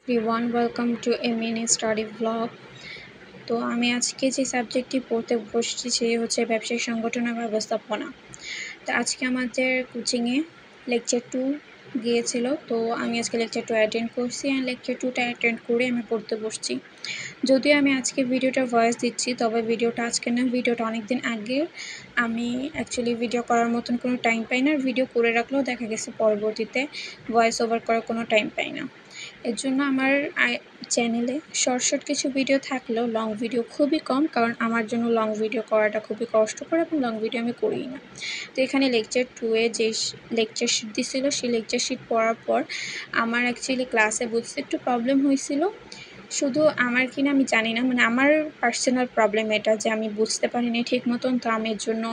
everyone, welcome to a mini study vlog। তো আমি আজকে যে সাবজেক্টটি পড়তে বসছি সেই হচ্ছে ব্যবসায়িক সংগঠন ও ব্যবস্থাপনা। তো আজকে আমাদের কোচিংয়ে লেকচার 2 গিয়েছিল, তো আমি আজকে লেকচার 2 অ্যাটেন্ড করছি অ্যান্ড লেকচার 2টা অ্যাটেন্ড করে আমি পড়তে বসছি। যদিও আমি আজকে ভিডিওটা ভয়েস দিচ্ছি, তবে ভিডিওটা আজকে না, ভিডিওটা অনেক দিন আগে। আমি অ্যাকচুয়ালি ভিডিও করার মতন কোনো টাইম পাই না, ভিডিও করে রাখলেও দেখা গেছে পরবর্তীতে ভয়েস ওভার করার কোনো টাইম পাই না। এর জন্য আমার চ্যানেলে শর্ট কিছু ভিডিও থাকলেও লং ভিডিও খুবই কম, কারণ আমার জন্য লং ভিডিও করাটা খুবই কষ্টকর এবং লং ভিডিও আমি করিই না। তো এখানে লেকচার 2-এ যে লেকচার শিট দিছিল, সেই লেকচার শিট পড়ার পর আমার অ্যাকচুয়ালি ক্লাসে বুঝতে একটু প্রবলেম হয়েছিল। শুধু আমার কিনা আমি জানি না, মানে আমার পার্সোনাল প্রবলেম এটা যে আমি বুঝতে পারিনি ঠিক মতন। তো আমি এর জন্য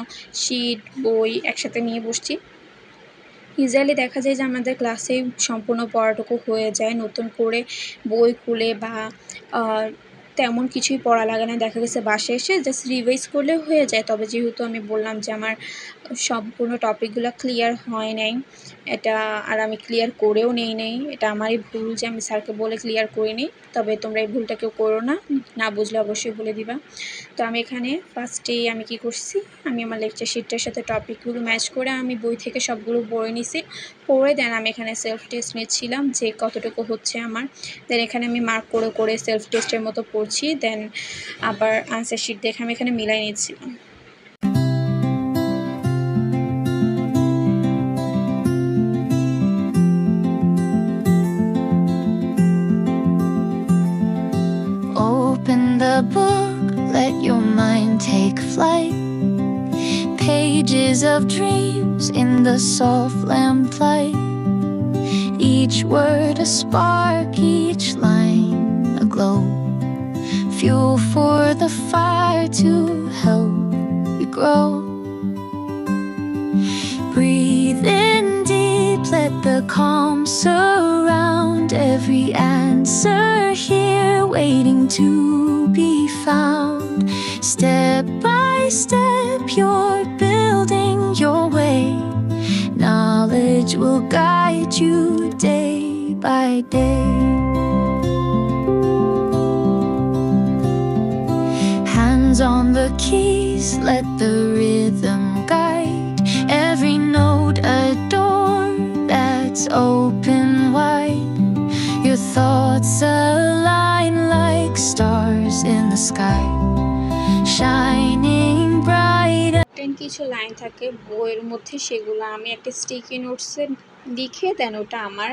শিট বই একসাথে নিয়ে বসছি। ইউজুয়ালি দেখা যায় যে আমাদের ক্লাসে সম্পূর্ণ পড়াটুকু হয়ে যায়, নতুন করে বই খুলে বা তেমন কিছুই পড়া লাগে না। দেখা গেছে বাসায় এসে জাস্ট রিভাইজ করলে হয়ে যায়। তবে যেহেতু আমি বললাম যে আমার সম্পূর্ণ টপিকগুলো ক্লিয়ার হয় নাই, এটা আর আমি ক্লিয়ার করেও নেই নাই, এটা আমারই ভুল যে আমি স্যারকে বলে ক্লিয়ার করে নিই। তবে তোমরা এই ভুলটা কেউ করো না, না বুঝলে অবশ্যই বলে দিবা। তো আমি এখানে ফার্স্টেই আমি কি করছি, আমি আমার লেকচার শিটটার সাথে টপিকগুলো ম্যাচ করে আমি বই থেকে সবগুলো পড়ে নিছি। পড়ে দেন আমি এখানে সেলফ টেস্ট নিচ্ছিলাম যে কতটুকু হচ্ছে আমার। দেন এখানে আমি মার্ক করে করে সেলফ টেস্টের মতো পড়ছি। দেন আবার আনসার শিট দেখে আমি এখানে মিলাই নিচ্ছিলাম। Open the book, let your mind take flight. Pages of dreams in the soft lamplight. Each word a spark, each line a glow. Fuel for the fire to help you grow. Breathe in deep, let the calm surround. Every answer here waiting to be found. Step by step you're building your way. Knowledge will guide you day by day. Hands on the keys, let the rhythm guide. Every note a door that's open wide. Your thoughts align like stars in the sky, shining bright. কিছু line থাকে বইয়ের মধ্যে, সেগুলো আমি একটা sticky নোটসে লিখে দেন ওটা আমার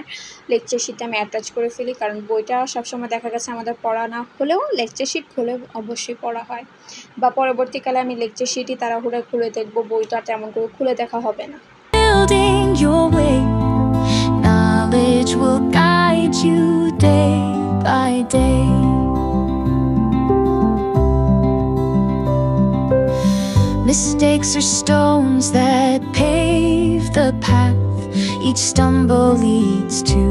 লেকচার শিটে আমি অ্যাটাচ করে ফেলি। কারণ বইটা সবসময় দেখা গেছে আমাদের পড়া না হলেও লেকচার শিট খুলে অবশ্যই পড়া হয়, বা পরবর্তীকালে আমি লেকচার শিটই তাড়াহুড়ো খুলে দেখবো, বইটা তেমন করে খুলে দেখা হবে না। Building your way, knowledge will guide you day by day. Mistakes are stones that pave the path. Each stumble leads to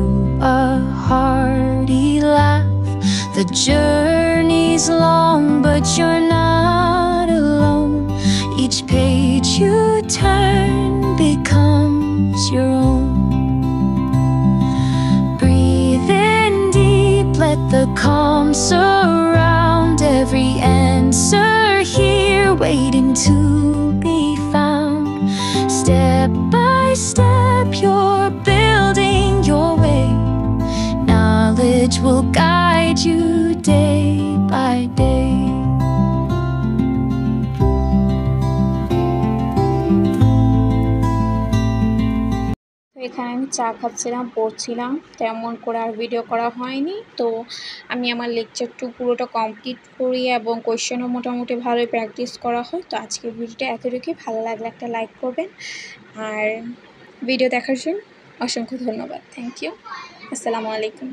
a hearty laugh. The journey's long, but you're not alone. Each page you turn becomes your own. Breathe in deep, let the calm surround. Every answer here waiting to be found. Step by step you're building your way. Knowledge will guide you day by day. এখানে আমি চা খাচ্ছিলাম, পড়ছিলাম, তেমন করে আর video করা হয়নি। তো আমি আমার লেকচার 2 পুরোটা কমপ্লিট করি এবং কোয়েশ্চেনও মোটামুটি ভালোই প্র্যাকটিস করা হয়। তো আজকের ভিডিওটা এতটুকুই, ভালো লাগলে একটা লাইক করবেন, আর ভিডিও দেখার জন্য অসংখ্য ধন্যবাদ। Thank you. আসসালামু আলাইকুম।